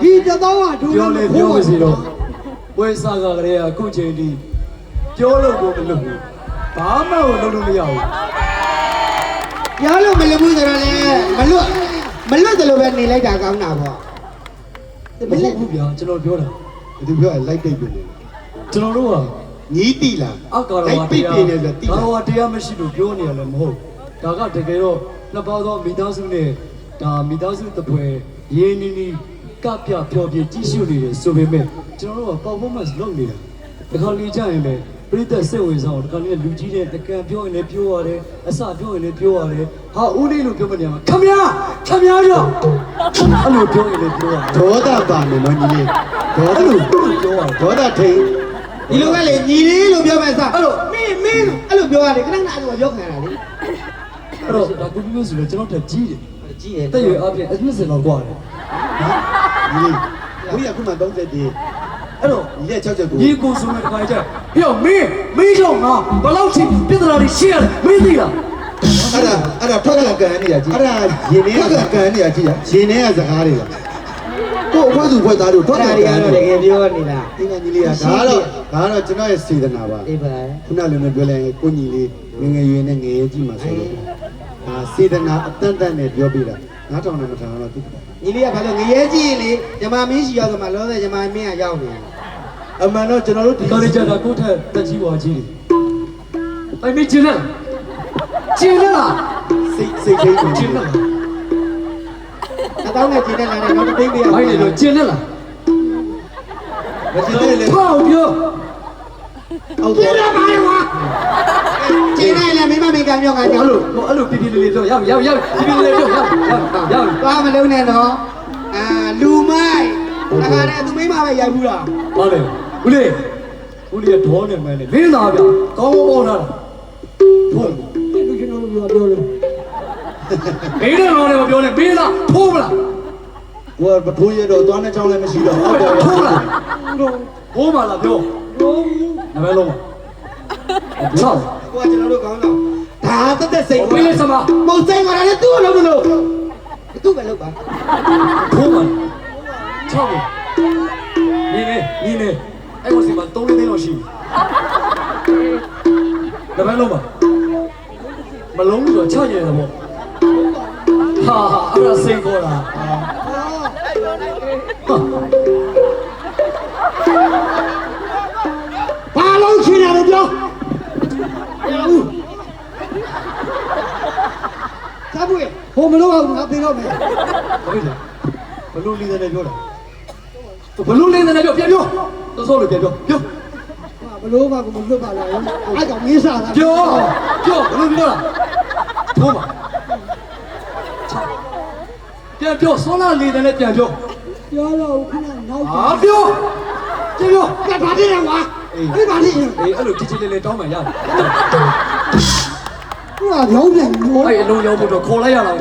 ဒီတသောကဒူပြောလေပြောမစီတော့ဝဲစားကလေးကအခုချိန်ဒီပြောလို့ကိုမလုပ်ဘူးဘာမှကိုလုပ်လို့မရဘူးပြောလို့မလုပ်ဘူးဆိုတော့လေမလွတ်တယ်လို့ပဲနေလိုက်တာကောင်းတာပေါ့မဟုတ်ဘူးဗျာကျွန်တော်ပြောတာသူပြောလိုက်တိတ်ပြီလေကျွန်တော်တို့ကညီးတီလာအကာရဝတရားကာရဝတရားမရှိလို့ပြောနေရလည်းမဟုတ်ဒါကတကယ်တော့နှစ်ပေါင်းသောမိသားစုနဲ့ဒါမိသားစုတပွဲရင်းနှီးနှီးကပြပျော်ပြကြီးရှုနေတယ်ဆိုပေမဲ့ကျွန်တော်တို့က performance လုပ်နေတာတခါလေကြရင်လည်းပြိတ္တစိတ်ဝင်စားအောင်တခါလေလူကြီးတဲ့တကံပြောရင်လည်းပြောရတယ်အစပြောရင်လည်းပြောရတယ်ဟာဦးလေးလို့ပြောမနေမှာခမရကြောက်အဲ့လိုပြောရင်လည်းပြောရတယ်ဒေါသပါနေနော်ညီလေးဒေါသလို့ပြောရတယ်ဒေါသထိန်ဒီလိုကလေညီလေးလို့ပြောမယ်စားအဲ့လိုမင်းအဲ့လိုပြောရတယ်ခဏခဏအဲ့လိုပြောခံရတာလေအဲ့တော့ဒါကူမျိုးဆိုလို့ကျွန်တော်တက်ကြီးတယ်ကြီးတယ်တက်ရွယ်အပြင်အစ်မစင်တော့กว่าတယ်ညီလေးဘုရားခုမှ30တည်းအဲ့တော့ရက်60ကိုညီကိုဆိုမဲ့တခါကျဟေ့မင်းကြောင့်ငါဘလောက်ထိပြဿနာတွေရှိရတယ်မင်းသိလားအဲ့ဒါထွက်ကကန်နေရကြီးအဲ့ဒါရင်ထဲကကန်နေရကြီးရင်ထဲကစကားတွေကကို့အဖွဲသူဖွဲသားတို့ထွက်ကကန်တွေကတော့တကယ်ပြောနေတာဒီကညီလေးကဒါတော့ကျွန်တော်ရဲ့စေတနာပါအေးပါခုနလည်းပြောလိုက်ကိုညီလေးငယ်ရွယ်နဲ့ငယ်ရွယ်ကြီးမှာဆိုလို့စေတနာအတန်တန်နဲ့ပြောပြတာနားထောင်နေမထောင်တော့သူညီလေးကဘာလို့ငရဲကြီးရင်လေဂျမမင်းရှိရောက်ဆိုမှလောဆယ်ဂျမမင်းကရောက်နေအမှန်တော့ကျွန်တော်တို့ဒီကောင်းလေးကြတာကိုယ့်ထက်တက်ကြီးပွားကြီးတယ်မင်းကျင်းလားစိတ်ထိန်ကျင်းလားအတောင်းနဲ့ကျင်းနေလာတယ်တော့တိတ်ပြရဘိုင်းလေတော့ကျင်းလားမကျင်းတယ်လေဟောပြောကျင်းရပါလေကွာကျင်းနေလေမိမကပြောငါကြောက်လို့အဲ့လိုပြပြလေးလေးပြောရောက်ပြပြလေးပြောရောက်သွားမလုံးနဲ့တော့လူမိုက်တခါတည်းသူမိမပဲရိုက်ဘူးလားဟုတ်တယ်ဦးလေးကဒေါနဲ့မဲလေလင်းလာဗျကောင်းပေါင်းထားတာဟုတ်လူကျွန်တော်တို့ပြောလို့ဘေးတော့လည်းမပြောနဲ့ဘေးလားထိုးမလားကိုယ်ပထိုးရတော့သွားနဲ့ချောင်းလည်းမရှိတော့ဟုတ်တယ်ထိုးလားထိုးမလားပြောနမဲလုံးချောင်းကိုကကျွန်တော်တို့ကောင်းတော့ဒါတက်စိတ်ဘေးလေးစမမုတ်စိတ်ကလည်းသူ့လို့မလို့သူ့ပဲလုပ်ပါထိုးမလားချောင်းနေအဲ့ကိုစီမှာ3သိန်းလောက်ရှိနမဲလုံးပါမလုံးဆိုချကြရတယ်ပေါ့ဟာအဲ့ဒါစိတ်ခေါ်တာဘာလုံးချင်တယ်လို့ပြောသာဘူးဟိုမလို့အောင်ငါပြင်တော့မယ်ဘလို့လေးတယ်ပြောတာဘလို့လေးတယ်ပြောပြန်ပြောတော့ဆိုလို့ပြန်ပြောဘလို့ကမလွတ်ပါလားအဲ့ကြောင့်မင်းစားတာပြောဘလို့ပြောလားထိုးပါပြန်ပြောဆောလာလေးတယ်လည်းပြန်ပြောတော့ခဏနောက်ဟာပြောကဘာဖြစ်လဲကွာအဲ့ဘာဖြစ်လဲအဲ့လိုချစ်လေးတောင်းမှရတယ်သူကရောင်းတယ်လို့အဲ့အလုံးရောဖို့တော့ခေါ်လိုက်ရတာ